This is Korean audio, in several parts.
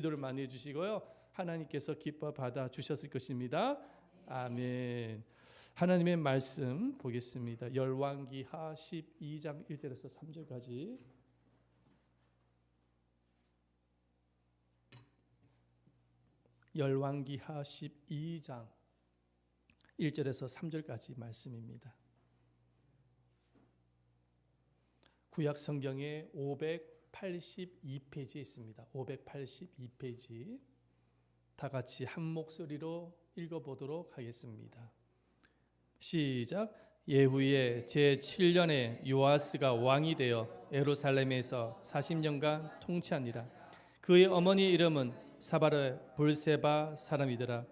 기도를 많이 해주시고요. 하나님께서 기뻐 받아 주셨을 것입니다. 아멘. 하나님의 말씀 보겠습니다. 열왕기하 12장 1절에서 3절까지. 열왕기하 12장 1절에서 3절까지 말씀입니다. 구약 성경에 582페이지에 있습니다. 582페이지. 다 같이 한 목소리로 읽어보도록 하겠습니다. 시작. 예후의 제7년에 요아스가 왕이 되어 예루살렘에서 40년간 통치하니라. 그의 어머니의 이름은 사바르 볼세바 사람이더라.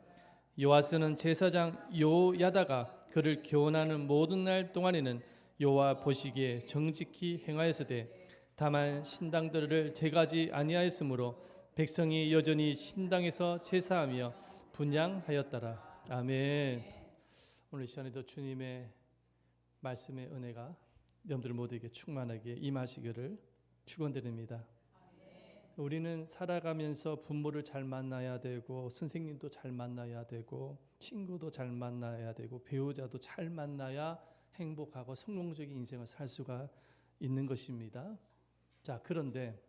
요아스는 제사장 요야다가 그를 교훈하는 모든 날 동안에는 여호와 보시기에 정직히 행하였으되 다만 신당들을 제거하지 아니하였으므로 백성이 여전히 신당에서 제사하며 분향하였더라. 아멘. 오늘 이 시간에도 주님의 말씀의 은혜가 여러분들 모두에게 충만하게 임하시기를 축원드립니다. 우리는 살아가면서 부모를 잘 만나야 되고 선생님도 잘 만나야 되고 친구도 잘 만나야 되고 배우자도 잘 만나야 행복하고 성공적인 인생을 살 수가 있는 것입니다. 자, 그런데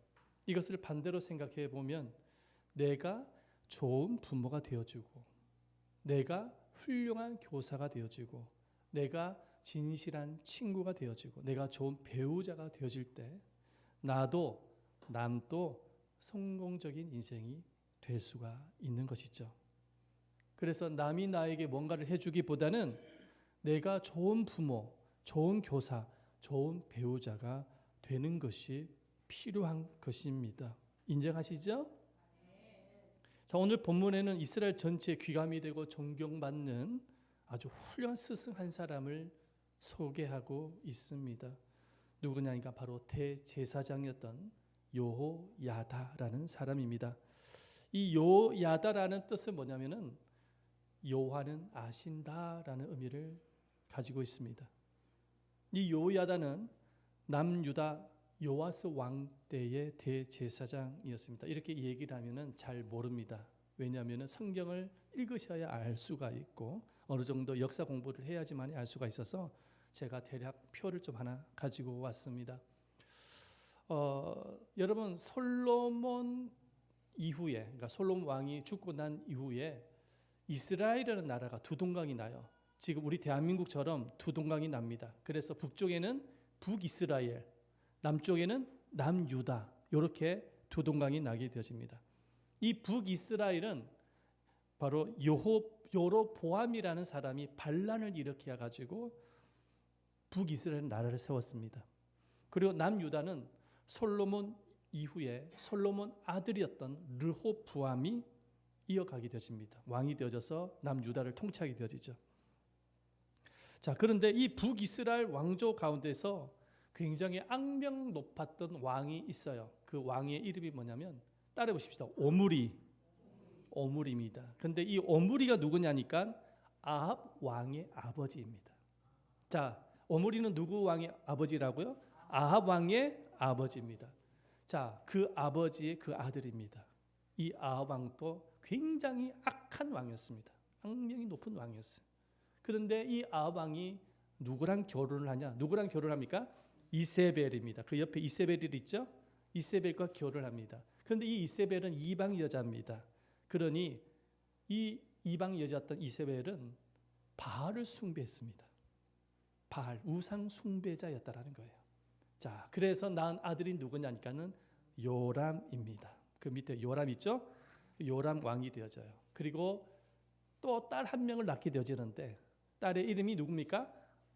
이것을 반대로 생각해 보면 내가 좋은 부모가 되어주고 내가 훌륭한 교사가 되어주고 내가 진실한 친구가 되어주고 내가 좋은 배우자가 되어질 때 나도 남도 성공적인 인생이 될 수가 있는 것이죠. 그래서 남이 나에게 뭔가를 해주기보다는 내가 좋은 부모, 좋은 교사, 좋은 배우자가 되는 것이 필요한 것입니다. 인정하시죠? 자, 오늘 본문에는 이스라엘 전체에 귀감이 되고 존경받는 아주 훌륭한 스승 한 사람을 소개하고 있습니다. 누구냐니까 바로 대제사장이었던 여호야다라는 사람입니다. 이 여호야다라는 뜻은 뭐냐면은 여호와는 아신다라는 의미를 가지고 있습니다. 이 여호야다는 남유다 요아스 왕 때의 대제사장이었습니다. 이렇게 얘기를 하면은 잘 모릅니다. 왜냐하면 성경을 읽으셔야 알 수가 있고 어느 정도 역사 공부를 해야지만 알 수가 있어서 제가 대략 표를 좀 하나 가지고 왔습니다. 여러분 솔로몬 이후에, 그러니까 솔로몬 왕이 죽고 난 이후에 이스라엘이라는 나라가 두 동강이 나요. 지금 우리 대한민국처럼 두 동강이 납니다. 그래서 북쪽에는 북이스라엘, 남쪽에는 남유다, 이렇게 두 동강이 나게 되어집니다. 이 북이스라엘은 바로 여로보암이라는 사람이 반란을 일으켜 가지고 북이스라엘 나라를 세웠습니다. 그리고 남유다는 솔로몬 이후에 솔로몬 아들이었던 르호보암이 이어가게 되어집니다. 왕이 되어져서 남유다를 통치하게 되어지죠. 자, 그런데 이 북이스라엘 왕조 가운데서 굉장히 악명 높았던 왕이 있어요. 그 왕의 이름이 뭐냐면 따라해 보십시다. 오므리입니다. 그런데 이 오므리가 누구냐니까 아합 왕의 아버지입니다. 자, 오므리는 누구 왕의 아버지라고요? 아합 왕의 아버지입니다. 자, 그 아버지의 그 아들입니다. 이 아합 왕도 굉장히 악한 왕이었습니다. 악명이 높은 왕이었어요. 그런데 이 아합 왕이 누구랑 결혼을 하냐? 누구랑 결혼합니까? 이세벨입니다. 그 옆에 이세벨이 있죠? 이세벨과 결혼을 합니다. 그런데 이 이세벨은 이방 여자입니다. 그러니 이 이방 여자였던 이세벨은 바알을 숭배했습니다. 바알, 우상 숭배자였다라는 거예요. 자, 그래서 낳은 아들이 누구냐니까는 요람입니다. 그 밑에 요람 있죠? 요람 왕이 되어져요. 그리고 또 딸 한 명을 낳게 되어지는데 딸의 이름이 누굽니까?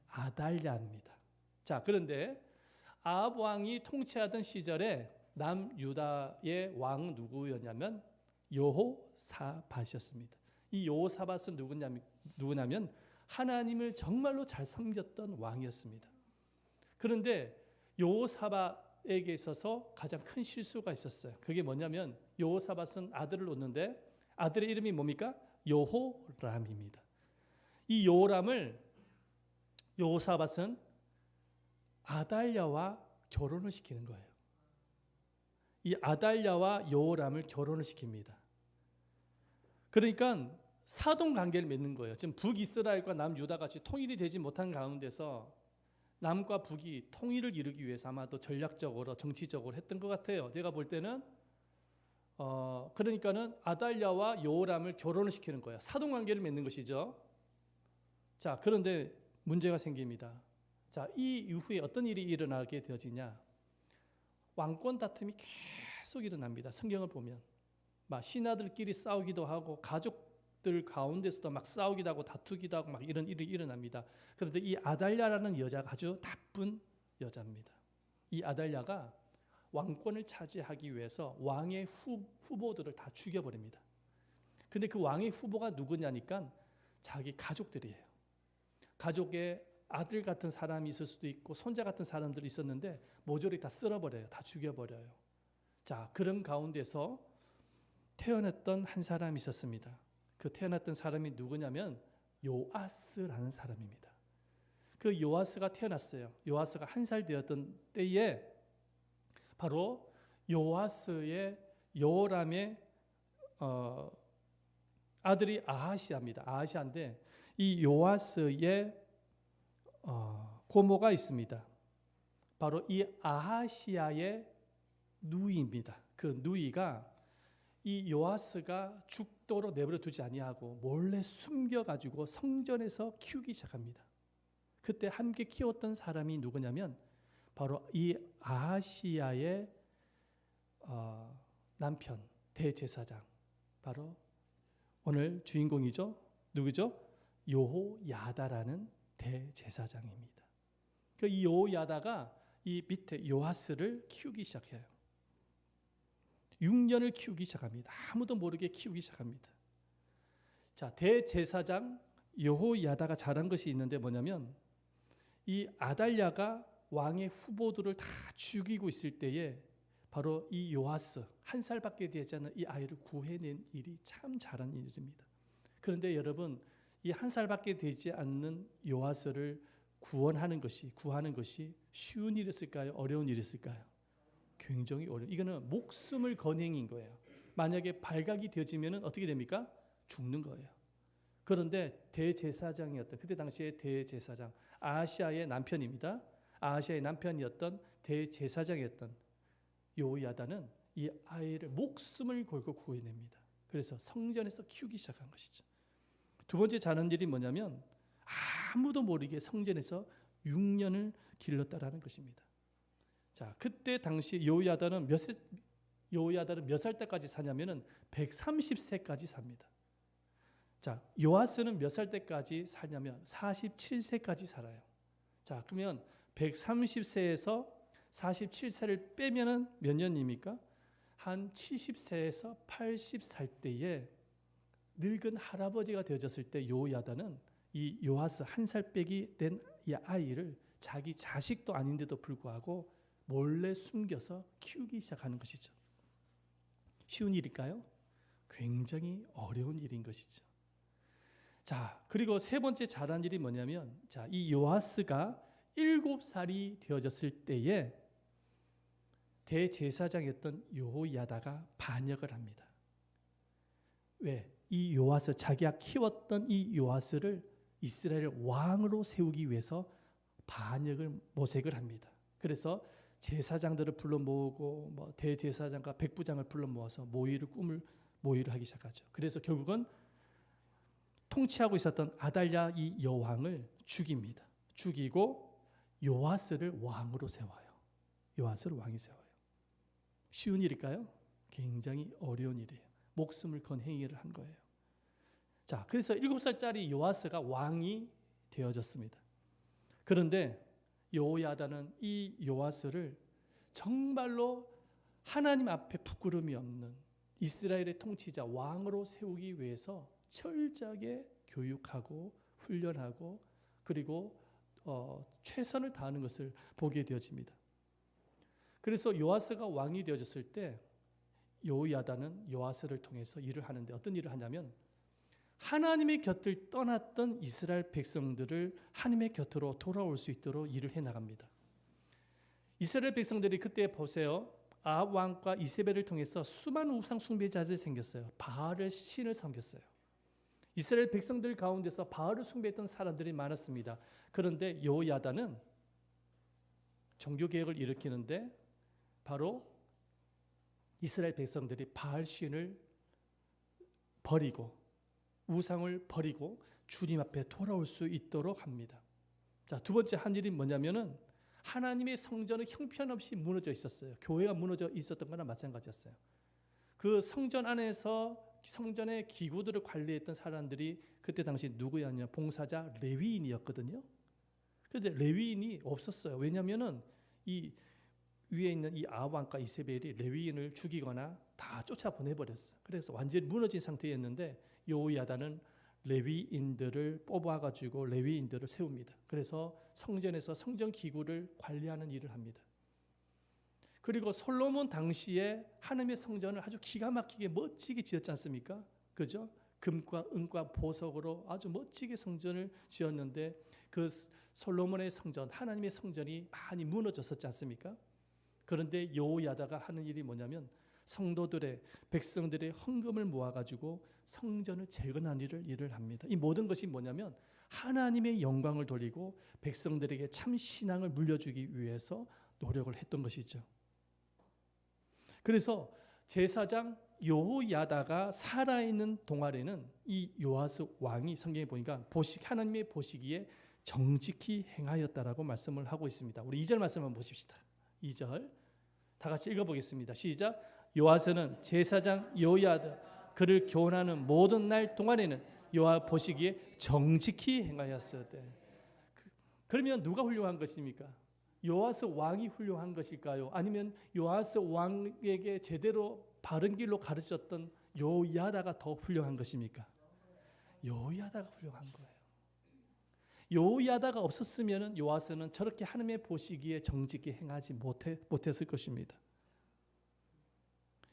아달랴입니다. 자, 그런데 아합 왕이 통치하던 시절에 남유다의 왕 누구였냐면 여호사밧이었습니다. 이 여호사밧은 누구냐면 하나님을 정말로 잘 섬겼던 왕이었습니다. 그런데 여호사밧에게 있어서 가장 큰 실수가 있었어요. 그게 뭐냐면 여호사밧은 아들을 놓는데 아들의 이름이 뭡니까? 여호람입니다. 이 여호람을 여호사밧은 아달랴와 결혼을 시키는 거예요. 이 아달랴와 여호람을 결혼을 시킵니다. 그러니까 사돈 관계를 맺는 거예요. 지금 북이스라엘과 남유다 같이 통일이 되지 못한 가운데서 남과 북이 통일을 이루기 위해서 아마도 전략적으로 정치적으로 했던 것 같아요. 제가 볼 때는 그러니까는 아달랴와 여호람을 결혼을 시키는 거예요. 사돈 관계를 맺는 것이죠. 자, 그런데 문제가 생깁니다. 자, 이 이후에 어떤 일이 일어나게 되어지냐? 왕권 다툼이 계속 일어납니다. 성경을 보면 막 신하들끼리 싸우기도 하고 가족들 가운데서도 막 싸우기도 하고 다투기도 하고 막 이런 일이 일어납니다. 그런데 이 아달랴라는 여자가 아주 나쁜 여자입니다. 이 아달랴가 왕권을 차지하기 위해서 왕의 후보들을 다 죽여버립니다. 근데 그 왕의 후보가 누구냐니까 자기 가족들이에요. 가족에 아들 같은 사람이 있을 수도 있고 손자 같은 사람들이 있었는데 모조리 다 쓸어버려요. 다 죽여버려요. 자, 그런 가운데서 태어났던 한 사람이 있었습니다. 그 태어났던 사람이 누구냐면 요아스라는 사람입니다. 그 요아스가 태어났어요. 요아스가 1살 되었던 때에 바로 요아스의 여호람의 아들이 아하시아입니다. 아하시아인데 이 요아스의 고모가 있습니다. 바로 이 아하시아의 누이입니다. 그 누이가 이 요아스가 죽도록 내버려 두지 아니하고 몰래 숨겨가지고 성전에서 키우기 시작합니다. 그때 함께 키웠던 사람이 누구냐면 바로 이 아하시아의 남편 대제사장, 바로 오늘 주인공이죠. 누구죠? 여호야다라는 대제사장입니다. 그 이 여호야다가 이 밑에 요아스를 키우기 시작해요. 6년을 키우기 시작합니다. 아무도 모르게 키우기 시작합니다. 자, 대제사장 여호야다가 잘한 것이 있는데 뭐냐면 이 아달랴가 왕의 후보들을 다 죽이고 있을 때에 바로 이 요아스 1살밖에 되지 않은 이 아이를 구해낸 일이 참 잘한 일입니다. 그런데 여러분, 이 1살밖에 되지 않는 요아스를 구하는 것이 쉬운 일이었을까요? 어려운 일이었을까요? 굉장히 어려운. 이거는 목숨을 건 행인 거예요. 만약에 발각이 되어지면 어떻게 됩니까? 죽는 거예요. 그런데 대제사장이었던 그때 당시에 대제사장 아하시아의 남편입니다. 아하시아의 남편이었던 대제사장이었던 여호야다는 이 아이를 목숨을 걸고 구해냅니다. 그래서 성전에서 키우기 시작한 것이죠. 두 번째 잘한 일이 뭐냐면 아무도 모르게 성전에서 6년을 길렀다라는 것입니다. 자, 그때 당시 여호야다는 몇 살 때까지 사냐면은 130세까지 삽니다. 자, 요아스는 몇 살 때까지 살냐면 47세까지 살아요. 자, 그러면 130세에서 47세를 빼면은 몇 년입니까? 한 70세에서 80살 때에 늙은 할아버지가 되어졌을 때 여호야다는 이 요아스 1살 빼기 된 이 아이를 자기 자식도 아닌데도 불구하고 몰래 숨겨서 키우기 시작하는 것이죠. 쉬운 일일까요? 굉장히 어려운 일인 것이죠. 자, 그리고 세 번째 잘한 일이 뭐냐면, 자, 이 요아스가 7살이 되어졌을 때에 대제사장이었던 여호야다가 반역을 합니다. 왜? 이 요아스, 자기가 키웠던 이 요아스를 이스라엘 왕으로 세우기 위해서 모색을 합니다. 그래서 제사장들을 불러 모으고 대제사장과 백부장을 불러 모아서 모의를 하기 시작하죠. 그래서 결국은 통치하고 있었던 아달랴 이 여왕을 죽입니다. 죽이고 요아스를 왕으로 세워요. 요아스를 왕이 세워요. 쉬운 일일까요? 굉장히 어려운 일이에요. 목숨을 건 행위를 한 거예요. 자, 그래서 7살짜리 요아스가 왕이 되어졌습니다. 그런데 여호야다는 이 요아스를 정말로 하나님 앞에 부끄러움이 없는 이스라엘의 통치자 왕으로 세우기 위해서 철저하게 교육하고 훈련하고 그리고 최선을 다하는 것을 보게 되어집니다. 그래서 요아스가 왕이 되어졌을 때 여호야다는 요아스를 통해서 일을 하는데 어떤 일을 하냐면 하나님의 곁을 떠났던 이스라엘 백성들을 하나님의 곁으로 돌아올 수 있도록 일을 해나갑니다. 이스라엘 백성들이 그때 보세요. 아합 왕과 이세벨을 통해서 수많은 우상 숭배자들이 생겼어요. 바알을 신을 섬겼어요. 이스라엘 백성들 가운데서 바알을 숭배했던 사람들이 많았습니다. 그런데 여호야다는 종교 개혁을 일으키는데 바로 이스라엘 백성들이 바알 신을 버리고 우상을 버리고 주님 앞에 돌아올 수 있도록 합니다. 자, 두 번째 한 일이 뭐냐면은 하나님의 성전은 형편없이 무너져 있었어요. 교회가 무너져 있었던 거나 마찬가지였어요. 그 성전 안에서 성전의 기구들을 관리했던 사람들이 그때 당시 누구였냐? 봉사자 레위인이었거든요. 그런데 레위인이 없었어요. 왜냐하면은 이 위에 있는 이 아합 왕과 이세벨이 레위인을 죽이거나 다 쫓아보내버렸어요. 그래서 완전히 무너진 상태였는데 여호야다는 레위인들을 뽑아가지고 레위인들을 세웁니다. 그래서 성전에서 성전 기구를 관리하는 일을 합니다. 그리고 솔로몬 당시에 하나님의 성전을 아주 기가 막히게 멋지게 지었지 않습니까? 그죠? 금과 은과 보석으로 아주 멋지게 성전을 지었는데 그 솔로몬의 성전, 하나님의 성전이 많이 무너졌었지 않습니까? 그런데 여호야다가 하는 일이 뭐냐면 성도들의 백성들의 헌금을 모아가지고 성전을 재건하는 일을 합니다. 이 모든 것이 뭐냐면 하나님의 영광을 돌리고 백성들에게 참 신앙을 물려주기 위해서 노력을 했던 것이죠. 그래서 제사장 여호야다가 살아있는 동안에는 이 요아스 왕이 성경에 보니까 하나님의 보시기에 정직히 행하였다라고 말씀을 하고 있습니다. 우리 2절 말씀 한번 보십시다. 2절 다 같이 읽어보겠습니다. 시작. 요아스는 제사장 여호야다 그를 교훈하는 모든 날 동안에는 여호와 보시기에 정직히 행하였으되. 그러면 누가 훌륭한 것입니까? 요아스 왕이 훌륭한 것일까요? 아니면 요아스 왕에게 제대로 바른 길로 가르쳤던 여호야다가 더 훌륭한 것입니까? 여호야다가 훌륭한 거예요. 여호야다가 없었으면 요아스는 저렇게 하나님의 보시기에 정직히 행하지 못했을 것입니다.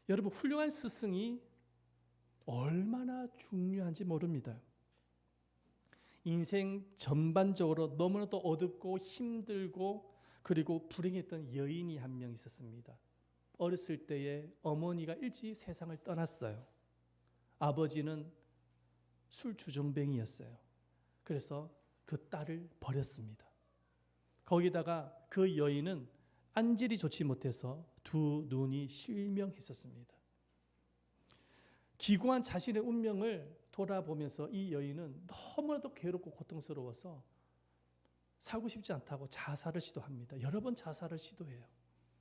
여러분, 훌륭한 스승이 얼마나 중요한지 모릅니다. 인생 전반적으로 너무나도 어둡고 힘들고 그리고 불행했던 여인이 한 명 있었습니다. 어렸을 때에 어머니가 일찍 세상을 떠났어요. 아버지는 술주정뱅이였어요. 그래서 그 딸을 버렸습니다. 거기다가 그 여인은 안질이 좋지 못해서 두 눈이 실명했었습니다. 기구한 자신의 운명을 돌아보면서 이 여인은 너무나도 괴롭고 고통스러워서 살고 싶지 않다고 자살을 시도합니다. 여러 번 자살을 시도해요.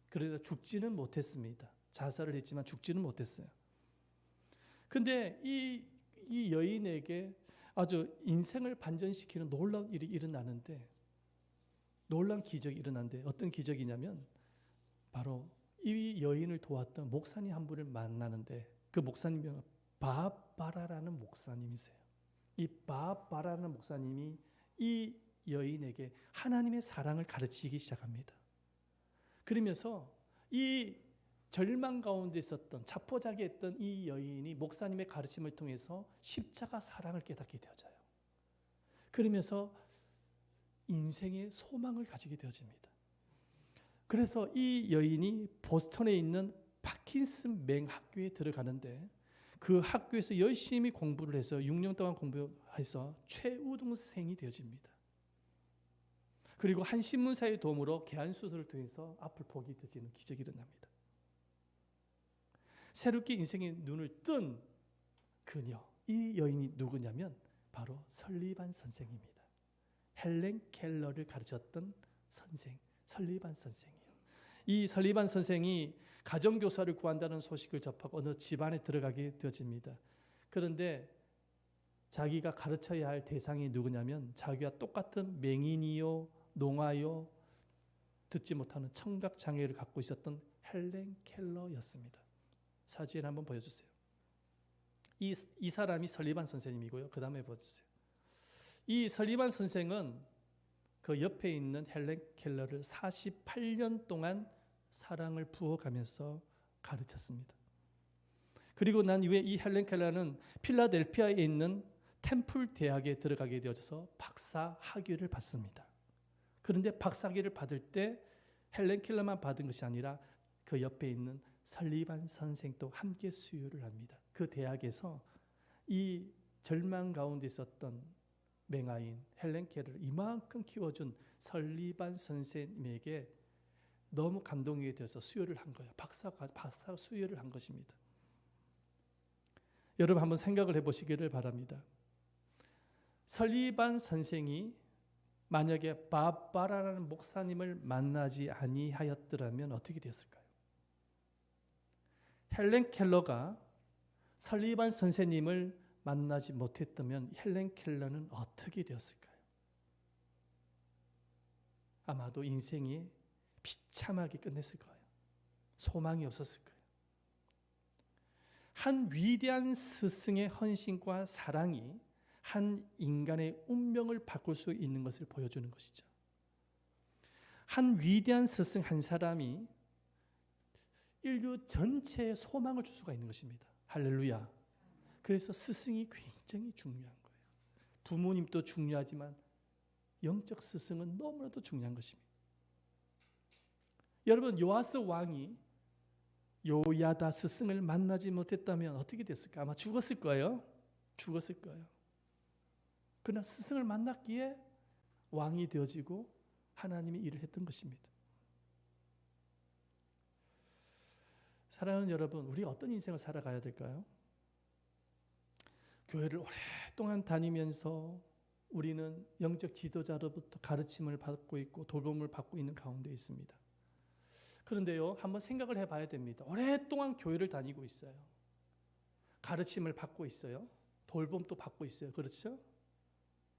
그러다 죽지는 못했습니다. 자살을 했지만 죽지는 못했어요. 근데 이 여인에게 아주 인생을 반전시키는 놀라운 일이 일어나는데, 놀라운 기적이 일어나는데 어떤 기적이냐면 바로 이 여인을 도왔던 목사님 한 분을 만나는데 그 목사님은 바바라라는 목사님이세요. 이 바바라라는 목사님이 이 여인에게 하나님의 사랑을 가르치기 시작합니다. 그러면서 이 절망 가운데 있었던 자포자기했던 이 여인이 목사님의 가르침을 통해서 십자가 사랑을 깨닫게 되어져요. 그러면서 인생의 소망을 가지게 되어집니다. 그래서 이 여인이 보스턴에 있는 파킨슨 맹 학교에 들어가는데 그 학교에서 열심히 공부를 해서 6년 동안 공부해서 최우등생이 되어집니다. 그리고 한 신문사의 도움으로 개안 수술을 통해서 앞을 보게 되어지는 기적이 일어납니다. 새롭게 인생의 눈을 뜬 그녀, 이 여인이 누구냐면 바로 설리반 선생입니다. 헬렌 켈러를 가르쳤던 선생, 설리반 선생이에요. 이 설리반 선생이 가정교사를 구한다는 소식을 접하고 어느 집안에 들어가게 되어집니다. 그런데 자기가 가르쳐야 할 대상이 누구냐면 자기와 똑같은 맹인이요, 농아요, 듣지 못하는 청각장애를 갖고 있었던 헬렌 켈러였습니다. 사진 한번 보여주세요. 이 사람이 설리반 선생님이고요. 그 다음에 보여주세요. 이 설리반 선생은 그 옆에 있는 헬렌 켈러를 48년 동안 사랑을 부어가면서 가르쳤습니다. 그리고 난 이후에 이 헬렌 켈러는 필라델피아에 있는 템플 대학에 들어가게 되어져서 박사 학위를 받습니다. 그런데 박사 학위를 받을 때 헬렌 켈러만 받은 것이 아니라 그 옆에 있는 설리반 선생도 함께 수유를 합니다. 그 대학에서 이 절망 가운데 있었던 맹아인 헬렌 켈러를 이만큼 키워준 설리반 선생님에게 너무 감동이 되어서 수요를 한 거예요. 박사 수요를 한 것입니다. 여러분 한번 생각을 해보시기를 바랍니다. 설리반 선생이 만약에 바바라라는 목사님을 만나지 아니하였더라면 어떻게 되었을까요? 헬렌 켈러가 설리반 선생님을 만나지 못했다면 헬렌 켈러는 어떻게 되었을까요? 아마도 인생이 비참하게 끝냈을 거예요. 소망이 없었을 거예요. 한 위대한 스승의 헌신과 사랑이 한 인간의 운명을 바꿀 수 있는 것을 보여주는 것이죠. 한 위대한 스승 한 사람이 인류 전체에 소망을 줄 수가 있는 것입니다. 할렐루야. 그래서 스승이 굉장히 중요한 거예요. 부모님도 중요하지만 영적 스승은 너무나도 중요한 것입니다. 여러분 요아스 왕이 요야다 스승을 만나지 못했다면 어떻게 됐을까? 아마 죽었을 거예요. 죽었을 거예요. 그러나 스승을 만났기에 왕이 되어지고 하나님이 일을 했던 것입니다. 사랑하는 여러분, 우리 어떤 인생을 살아가야 될까요? 교회를 오랫동안 다니면서 우리는 영적 지도자로부터 가르침을 받고 있고 돌봄을 받고 있는 가운데 있습니다. 그런데요, 한번 생각을 해봐야 됩니다. 오랫동안 교회를 다니고 있어요. 가르침을 받고 있어요. 돌봄도 받고 있어요. 그렇죠?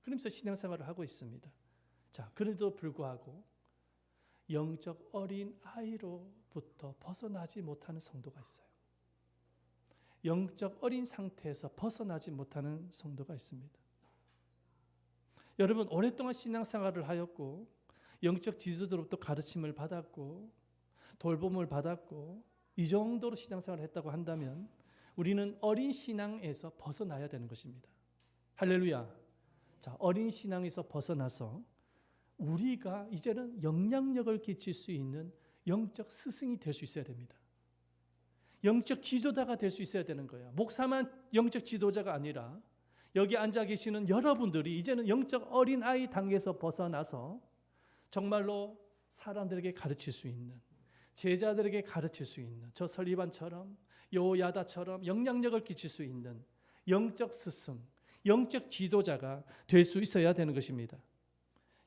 그러면서 신앙생활을 하고 있습니다. 자, 그런데도 불구하고 영적 어린 아이로부터 벗어나지 못하는 성도가 있어요. 영적 어린 상태에서 벗어나지 못하는 성도가 있습니다. 여러분, 오랫동안 신앙생활을 하였고 영적 지도자로부터 가르침을 받았고 돌봄을 받았고 이 정도로 신앙생활을 했다고 한다면 우리는 어린 신앙에서 벗어나야 되는 것입니다. 할렐루야. 자, 어린 신앙에서 벗어나서 우리가 이제는 영향력을 끼칠 수 있는 영적 스승이 될 수 있어야 됩니다. 영적 지도자가 될 수 있어야 되는 거예요. 목사만 영적 지도자가 아니라 여기 앉아 계시는 여러분들이 이제는 영적 어린아이 단계에서 벗어나서 정말로 사람들에게 가르칠 수 있는, 제자들에게 가르칠 수 있는, 저 설리반처럼 요야다처럼 영향력을 끼칠 수 있는 영적 스승, 영적 지도자가 될 수 있어야 되는 것입니다.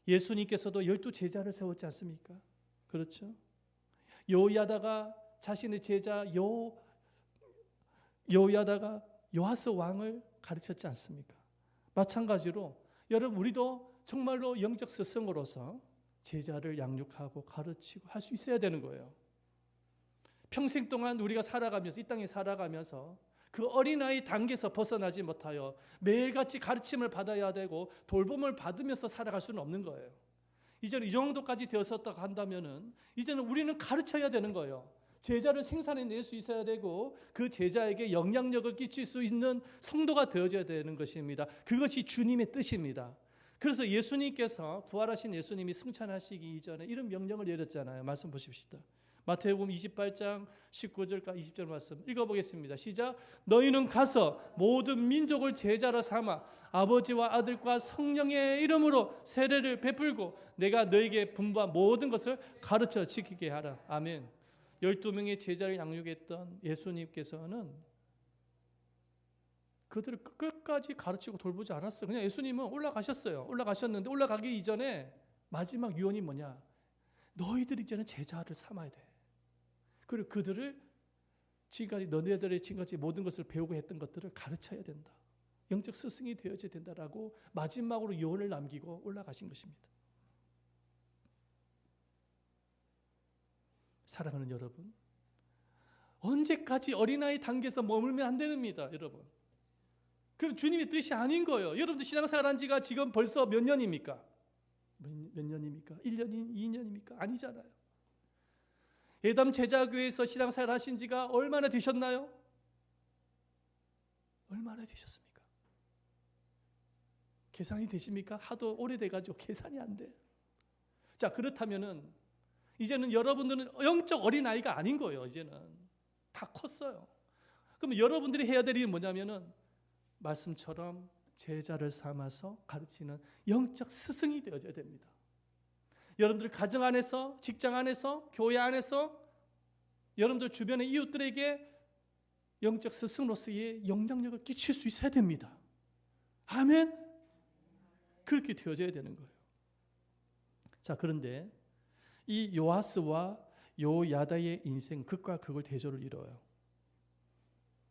예수님께서도 12제자를 세웠지 않습니까? 그렇죠? 요야다가 자신의 제자 요야다가 요아스 왕을 가르쳤지 않습니까? 마찬가지로 여러분 우리도 정말로 영적 스승으로서 제자를 양육하고 가르치고 할 수 있어야 되는 거예요. 평생 동안 우리가 살아가면서 이 땅에 살아가면서 그 어린아이 단계에서 벗어나지 못하여 매일같이 가르침을 받아야 되고 돌봄을 받으면서 살아갈 수는 없는 거예요. 이제는 이 정도까지 되었었다고 한다면은 이제는 우리는 가르쳐야 되는 거예요. 제자를 생산해낼 수 있어야 되고 그 제자에게 영향력을 끼칠 수 있는 성도가 되어져야 되는 것입니다. 그것이 주님의 뜻입니다. 그래서 예수님께서 부활하신 예수님이 승천하시기 이전에 이런 명령을 내렸잖아요. 말씀 보십시다. 마태복음 28장 19절과 20절 말씀 읽어보겠습니다. 시작. 너희는 가서 모든 민족을 제자로 삼아 아버지와 아들과 성령의 이름으로 세례를 베풀고 내가 너희에게 분부한 모든 것을 가르쳐 지키게 하라. 아멘. 12명의 제자를 양육했던 예수님께서는 그들을 끝까지 가르치고 돌보지 않았어요. 그냥 예수님은 올라가셨어요. 올라가셨는데 올라가기 이전에 마지막 유언이 뭐냐? 너희들이 이제는 제자를 삼아야 돼. 그리고 그들을 지금까지 너네들의 지금까지 모든 것을 배우고 했던 것들을 가르쳐야 된다. 영적 스승이 되어야 된다라고 마지막으로 유언을 남기고 올라가신 것입니다. 사랑하는 여러분, 언제까지 어린아이 단계에서 머물면 안 됩니다, 여러분. 그럼 주님의 뜻이 아닌 거예요. 여러분들 신앙생활 한 지가 지금 벌써 몇 년입니까? 몇 년입니까? 1년이 2년입니까? 아니잖아요. 예담 제자교회에서 신앙생활 하신 지가 얼마나 되셨나요? 얼마나 되셨습니까? 계산이 되십니까? 하도 오래돼가지고 계산이 안 돼. 자, 그렇다면은 이제는 여러분들은 영적 어린아이가 아닌 거예요. 이제는 다 컸어요. 그럼 여러분들이 해야 될 일이 뭐냐면은 말씀처럼 제자를 삼아서 가르치는 영적 스승이 되어야 됩니다. 여러분들 가정 안에서, 직장 안에서, 교회 안에서 여러분들 주변의 이웃들에게 영적 스승으로서의 영향력을 끼칠 수 있어야 됩니다. 아멘. 그렇게 되어져야 되는 거예요. 자, 그런데 이 요아스와 요야다의 인생 극과 극을 대조를 이뤄요.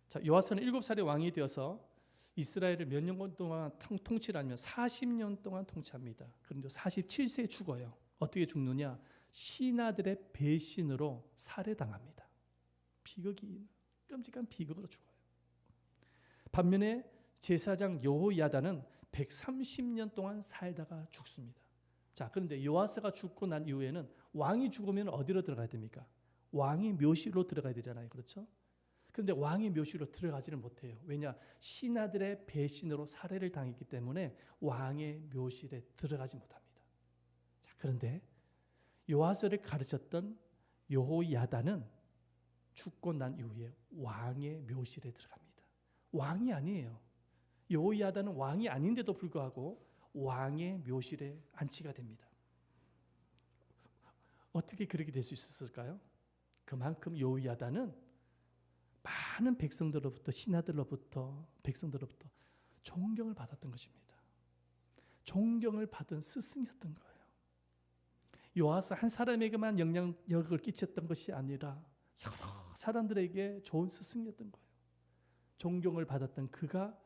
자, 요아스는 7살의 왕이 되어서 이스라엘을 몇 년 동안 통치를 하면 40년 동안 통치합니다. 그런데 47세에 죽어요. 어떻게 죽느냐? 신하들의 배신으로 살해당합니다. 비극이, 끔찍한 비극으로 죽어요. 반면에 제사장 여호야다는 130년 동안 살다가 죽습니다. 자, 그런데 요아스가 죽고 난 이후에는 왕이 죽으면 어디로 들어가야 됩니까? 왕이 묘실로 들어가야 되잖아요. 그렇죠? 그런데 왕이 묘실로 들어가지를 못해요. 왜냐? 신하들의 배신으로 살해를 당했기 때문에 왕의 묘실에 들어가지 못합니다. 자, 그런데 요아스를 가르쳤던 여호야다는 죽고 난 이후에 왕의 묘실에 들어갑니다. 왕이 아니에요. 여호야다는 왕이 아닌데도 불구하고 왕의 묘실에 안치가 됩니다. 어떻게 그렇게 될 수 있었을까요? 그만큼 여호야다는 많은 백성들로부터, 신하들로부터, 백성들로부터 존경을 받았던 것입니다. 존경을 받은 스승이었던 거예요. 요아스 한 사람에게만 영향력을 끼쳤던 것이 아니라 여러 사람들에게 좋은 스승이었던 거예요. 존경을 받았던 그가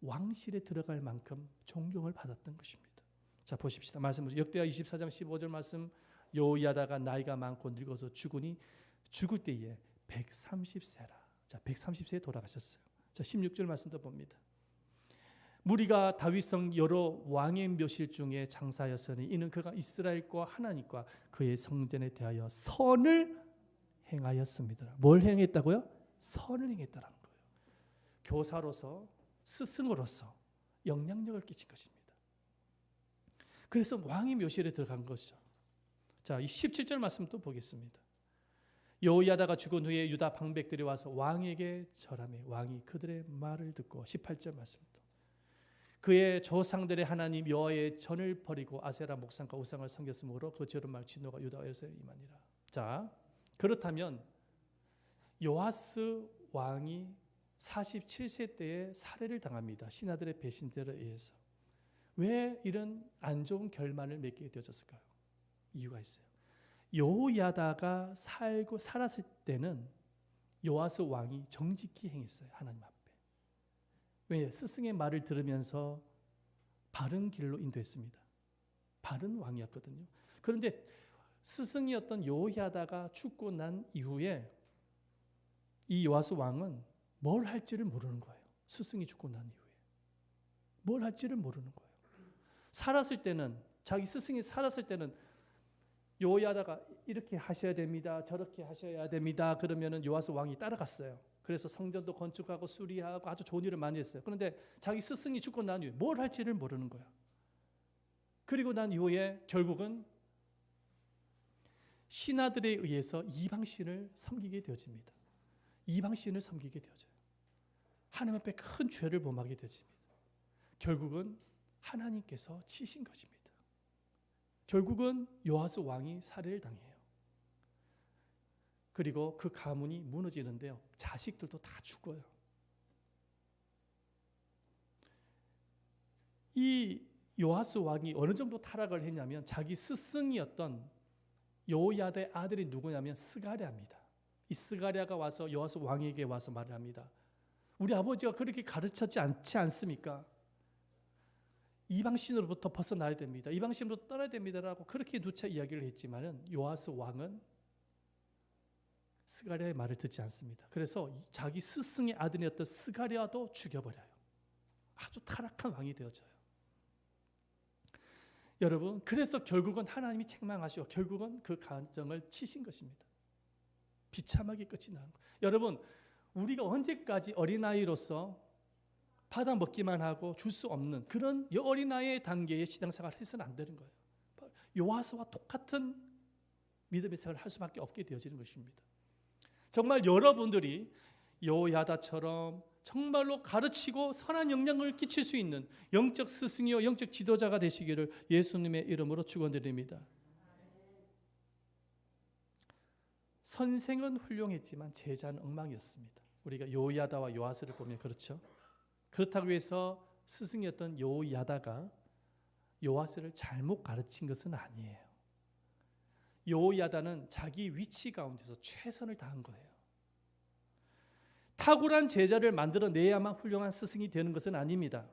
왕실에 들어갈 만큼 존경을 받았던 것입니다. 자, 보십시다. 말씀을 역대하 24장 15절 말씀. 여호야다가 나이가 많고 늙어서 죽으니 죽을 때에 130세라. 자, 130세에 돌아가셨어요. 자, 16절 말씀도 봅니다. 무리가 다윗성 여러 왕의 묘실 중에 장사하였으니 이는 그가 이스라엘과 하나님과 그의 성전에 대하여 선을 행하였습니다. 뭘 행했다고요? 선을 행했다라는 거예요. 교사로서, 스승으로서 영향력을 끼친 것입니다. 그래서 왕의 묘실에 들어간 것이죠. 자, 이 17절 말씀 또 보겠습니다. 여호야다가 죽은 후에 유다 방백들이 와서 왕에게 절하매 왕이 그들의 말을 듣고 18절 말씀도 그의 조상들의 하나님 여호와의 전을 버리고 아세라 목상과 우상을 섬겼으므로 그 죄로 말 진노가 유다에서 임하니라. 자, 그렇다면 요아스 왕이 47세 때에 살해를 당합니다. 신하들의 배신들에 의해서. 왜 이런 안 좋은 결말을 맺게 되어졌을까요? 이유가 있어요. 여호야다가 살았을 때는 요아스 왕이 정직히 행했어요. 하나님 앞에. 왜? 스승의 말을 들으면서 바른 길로 인도했습니다. 바른 왕이었거든요. 그런데 스승이었던 여호야다가 죽고 난 이후에 이 요아스 왕은 뭘 할지를 모르는 거예요. 스승이 죽고 난 이후에 뭘 할지를 모르는 거예요. 살았을 때는, 자기 스승이 살았을 때는 여호야다가 이렇게 하셔야 됩니다, 저렇게 하셔야 됩니다 그러면은 요아스 왕이 따라갔어요. 그래서 성전도 건축하고 수리하고 아주 좋은 일을 많이 했어요. 그런데 자기 스승이 죽고 난 이후에 뭘 할지를 모르는 거예요. 그리고 난 이후에 결국은 신하들에 의해서 이방신을 섬기게 되어집니다. 이방신을 섬기게 되어져요. 하나님 앞에 큰 죄를 범하게 되어집니다. 결국은 하나님께서 치신 것입니다. 결국은 요아스 왕이 살해를 당해요. 그리고 그 가문이 무너지는데요. 자식들도 다 죽어요. 이 요아스 왕이 어느 정도 타락을 했냐면 자기 스승이었던 여호야다의 아들이 누구냐면 스가랴입니다. 이 스가랴가 와서 요아스 왕에게 와서 말을 합니다. 우리 아버지가 그렇게 가르쳤지 않지 않습니까? 이방신으로부터 벗어나야 됩니다. 이방신으로 떠나야 됩니다라고 그렇게 누차 이야기를 했지만은 요아스 왕은 스가랴의 말을 듣지 않습니다. 그래서 자기 스승의 아들이었던 스가랴도 죽여버려요. 아주 타락한 왕이 되어져요. 여러분, 그래서 결국은 하나님이 책망하시고 결국은 그 간정을 치신 것입니다. 비참하게 끝이 나는 거예요. 여러분, 우리가 언제까지 어린아이로서 받아 먹기만 하고 줄 수 없는 그런 어린아이의 단계의 신앙생활을 해서는 안 되는 거예요. 요아스와 똑같은 믿음의 생활을 할 수밖에 없게 되어지는 것입니다. 정말 여러분들이 요야다처럼 정말로 가르치고 선한 영향을 끼칠 수 있는 영적 스승이요 영적 지도자가 되시기를 예수님의 이름으로 축원드립니다. 선생은 훌륭했지만 제자는 엉망이었습니다. 우리가 요야다와 요아스를 보면 그렇죠. 그렇다고 해서 스승이었던 요야다가 요아스를 잘못 가르친 것은 아니에요. 요야다는 자기 위치 가운데서 최선을 다한 거예요. 탁월한 제자를 만들어내야만 훌륭한 스승이 되는 것은 아닙니다.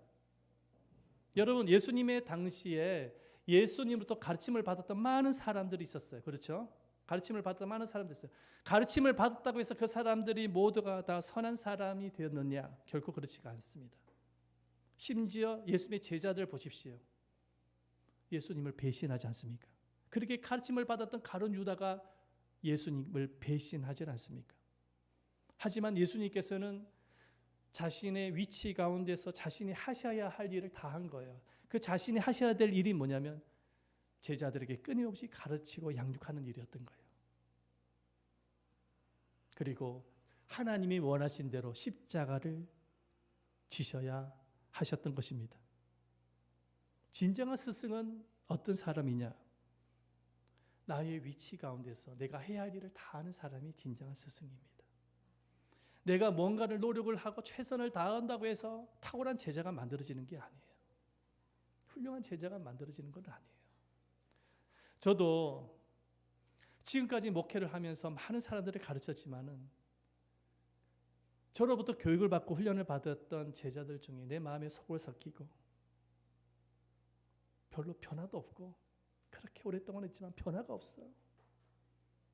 여러분, 예수님의 당시에 예수님으로부터 가르침을 받았던 많은 사람들이 있었어요. 그렇죠? 가르침을 받았던 많은 사람들이 있어요. 가르침을 받았다고 해서 그 사람들이 모두가 다 선한 사람이 되었느냐? 결코 그렇지가 않습니다. 심지어 예수님의 제자들 보십시오. 예수님을 배신하지 않습니까? 그렇게 가르침을 받았던 가룟 유다가 예수님을 배신하지 않습니까? 하지만 예수님께서는 자신의 위치 가운데서 자신이 하셔야 할 일을 다 한 거예요. 그 자신이 하셔야 될 일이 뭐냐면 제자들에게 끊임없이 가르치고 양육하는 일이었던 거예요. 그리고 하나님이 원하신 대로 십자가를 지셔야 하셨던 것입니다. 진정한 스승은 어떤 사람이냐? 나의 위치 가운데서 내가 해야 할 일을 다 하는 사람이 진정한 스승입니다. 내가 뭔가를 노력을 하고 최선을 다한다고 해서 탁월한 제자가 만들어지는 게 아니에요. 훌륭한 제자가 만들어지는 건 아니에요. 저도 지금까지 목회를 하면서 많은 사람들을 가르쳤지만은 저로부터 교육을 받고 훈련을 받았던 제자들 중에 내 마음에 속을 삭히고 별로 변화도 없고 그렇게 오랫동안 했지만 변화가 없어요.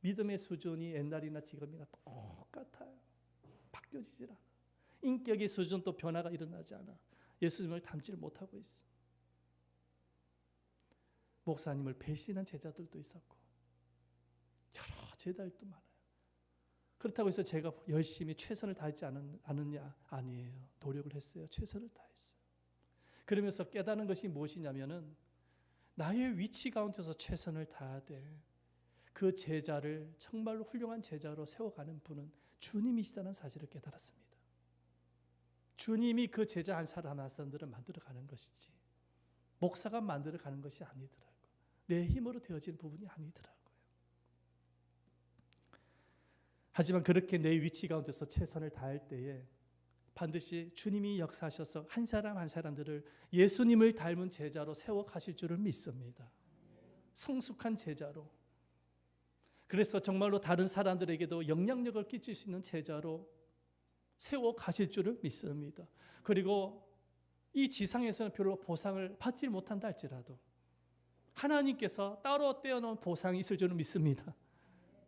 믿음의 수준이 옛날이나 지금이나 똑같아요. 바뀌어지질 않아. 인격의 수준도 변화가 일어나지 않아. 예수님을 닮지를 못하고 있어. 목사님을 배신한 제자들도 있었고 여러 제자들도 많아요. 그렇다고 해서 제가 열심히 최선을 다하지 않았냐? 아니에요. 노력을 했어요. 최선을 다했어요. 그러면서 깨닫는 것이 무엇이냐면은 나의 위치 가운데서 최선을 다해야 돼. 그 제자를 정말로 훌륭한 제자로 세워가는 분은 주님이시다는 사실을 깨달았습니다. 주님이 그 제자 한 사람 한 사람들을 만들어가는 것이지 목사가 만들어가는 것이 아니더라고요. 내 힘으로 되어진 부분이 아니더라고요. 하지만 그렇게 내 위치 가운데서 최선을 다할 때에 반드시 주님이 역사하셔서 한 사람 한 사람들을 예수님을 닮은 제자로 세워가실 줄을 믿습니다. 성숙한 제자로. 그래서 정말로 다른 사람들에게도 영향력을 끼칠 수 있는 제자로 세워가실 줄을 믿습니다. 그리고 이 지상에서는 별로 보상을 받지 못한다 할지라도 하나님께서 따로 떼어놓은 보상이 있을 줄은 믿습니다.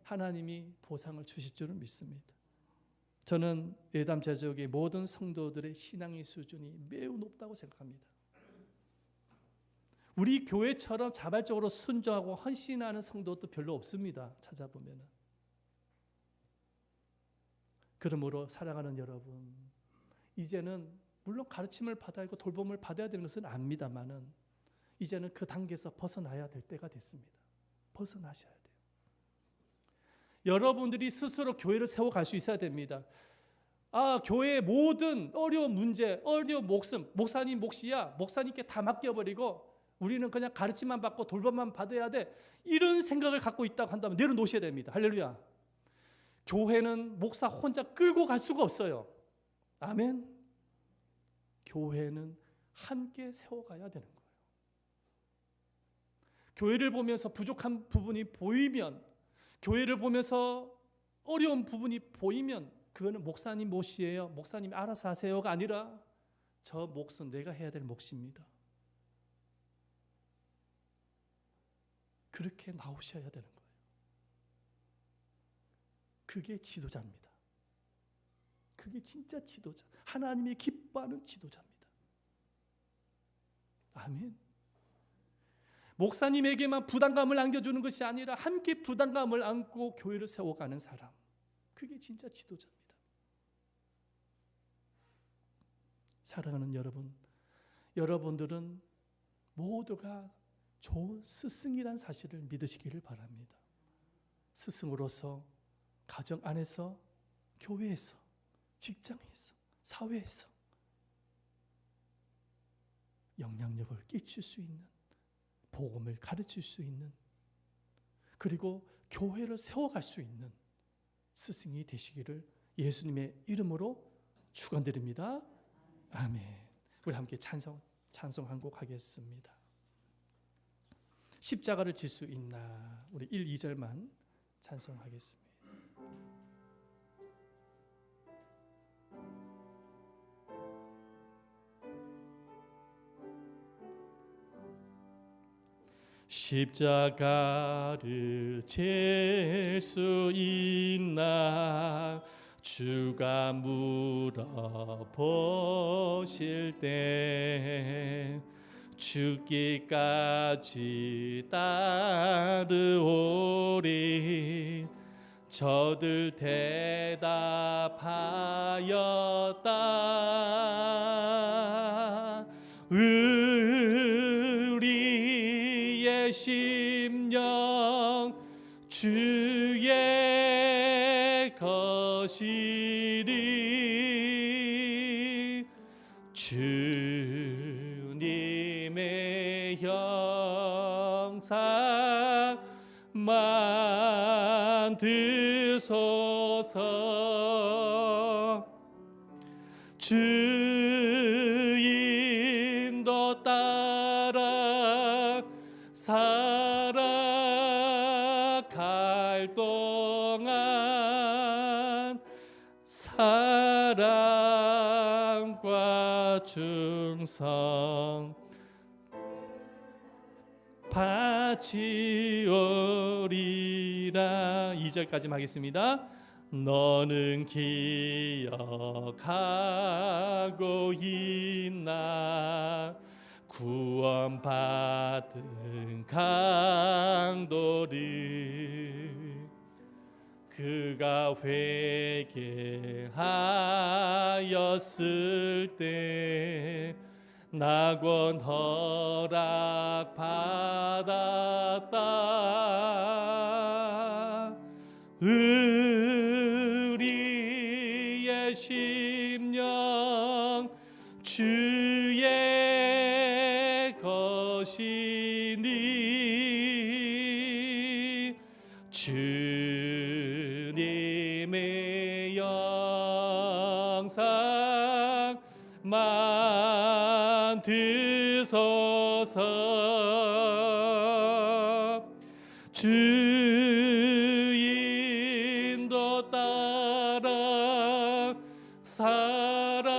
하나님이 보상을 주실 줄은 믿습니다. 저는 예담 제족의 모든 성도들의 신앙의 수준이 매우 높다고 생각합니다. 우리 교회처럼 자발적으로 순종하고 헌신하는 성도도 별로 없습니다. 찾아보면. 그러므로 사랑하는 여러분, 이제는 물론 가르침을 받아야 하고 돌봄을 받아야 되는 것은 압니다만은 이제는 그 단계에서 벗어나야 될 때가 됐습니다. 벗어나셔야 돼요. 여러분들이 스스로 교회를 세워갈 수 있어야 됩니다. 교회의 모든 어려운 문제, 어려운 목사님 몫이야. 목사님께 다 맡겨버리고 우리는 그냥 가르침만 받고 돌봄만 받아야 돼. 이런 생각을 갖고 있다고 한다면 내려놓으셔야 됩니다. 할렐루야. 교회는 목사 혼자 끌고 갈 수가 없어요. 아멘. 교회는 함께 세워가야 되는 거예요. 교회를 보면서 부족한 부분이 보이면, 교회를 보면서 어려운 부분이 보이면 그거는 목사님 몫이에요. 목사님이 알아서 하세요가 아니라 저 몫은 내가 해야 될 몫입니다. 그렇게 나오셔야 되는 거예요. 그게 지도자입니다. 그게 진짜 지도자. 하나님이 기뻐하는 지도자입니다. 아멘. 목사님에게만 부담감을 안겨주는 것이 아니라 함께 부담감을 안고 교회를 세워가는 사람. 그게 진짜 지도자입니다. 사랑하는 여러분, 여러분들은 모두가 좋은 스승이란 사실을 믿으시기를 바랍니다. 스승으로서 가정 안에서, 교회에서, 직장에서, 사회에서 영향력을 끼칠 수 있는, 복음을 가르칠 수 있는, 그리고 교회를 세워갈 수 있는 스승이 되시기를 예수님의 이름으로 축원드립니다. 아멘. 우리 함께 찬송 한 곡 하겠습니다. 십자가를 질 수 있나, 우리 1, 2절만 찬송하겠습니다. 십자가를 질 수 있나, 주가 물어보실 때 죽기까지 따르오리. 저들 대답하였다. 우리의 심령 주의 것이리. 주님의 형상 만드소서. 주 인도 따라 살아갈 동안 사랑과 충성 바치오리라. 2절까지 하겠습니다. 너는 기억하고 있나, 구원받은 강도를. 그가 회개하였을 때 낙원 허락받았다. 우리의 심령 주의 것이니. 주님의 영상 만드소서. 주 인도 따라 살아갈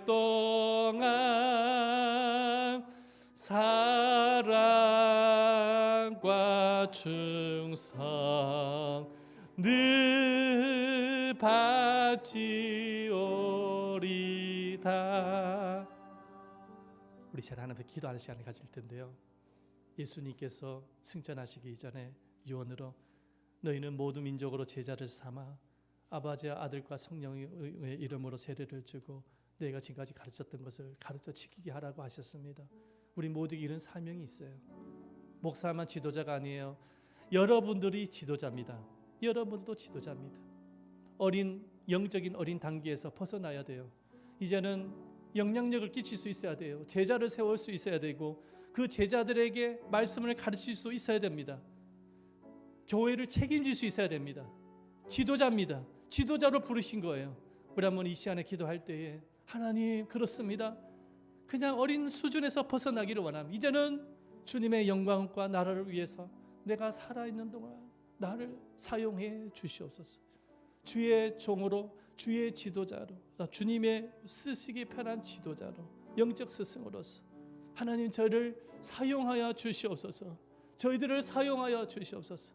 동안 사랑과 충성 늘 바치오리다. 우리 잘 하나님 앞에 기도하는 시간을 가질 텐데요, 예수님께서 승천하시기 전에 유언으로 너희는 모든 민족으로 제자를 삼아 아버지와 아들과 성령의 이름으로 세례를 주고 내가 지금까지 가르쳤던 것을 가르쳐 지키게 하라고 하셨습니다. 우리 모두에게 이런 사명이 있어요. 목사만 지도자가 아니에요. 여러분들이 지도자입니다. 여러분도 지도자입니다. 영적인 어린 단계에서 벗어나야 돼요. 이제는 영향력을 끼칠 수 있어야 돼요. 제자를 세울 수 있어야 되고 그 제자들에게 말씀을 가르칠 수 있어야 됩니다. 교회를 책임질 수 있어야 됩니다. 지도자입니다. 지도자로 부르신 거예요. 우리 한번 이 시간에 기도할 때에 하나님, 그렇습니다. 그냥 어린 수준에서 벗어나기를 원합니다. 이제는 주님의 영광과 나라를 위해서 내가 살아있는 동안 나를 사용해 주시옵소서. 주의 종으로, 주의 지도자로, 주님의 쓰시기 편한 지도자로, 영적 스승으로서 하나님 저를 사용하여 주시옵소서. 저희들을 사용하여 주시옵소서.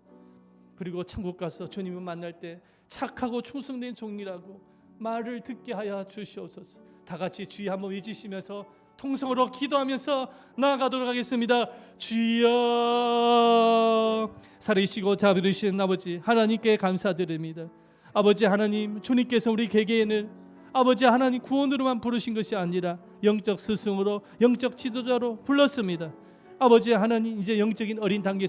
그리고 천국 가서 주님을 만날 때 착하고 충성된 종이라고 말을 듣게 하여 주시옵소서. 다 같이 주여 한번 외치시면서 통성으로 기도하면서 나아가도록 하겠습니다. 주여, 살아계시고 자비로우신 아버지 하나님께 감사드립니다. 아버지 하나님, 주님께서 우리 개개인을 아버지 하나님 구원으로만 부르신 것이 아니라 영적 스승으로, 영적 지도자로 불렀습니다. 아버지 하나님, 이제 영적인 어린 단계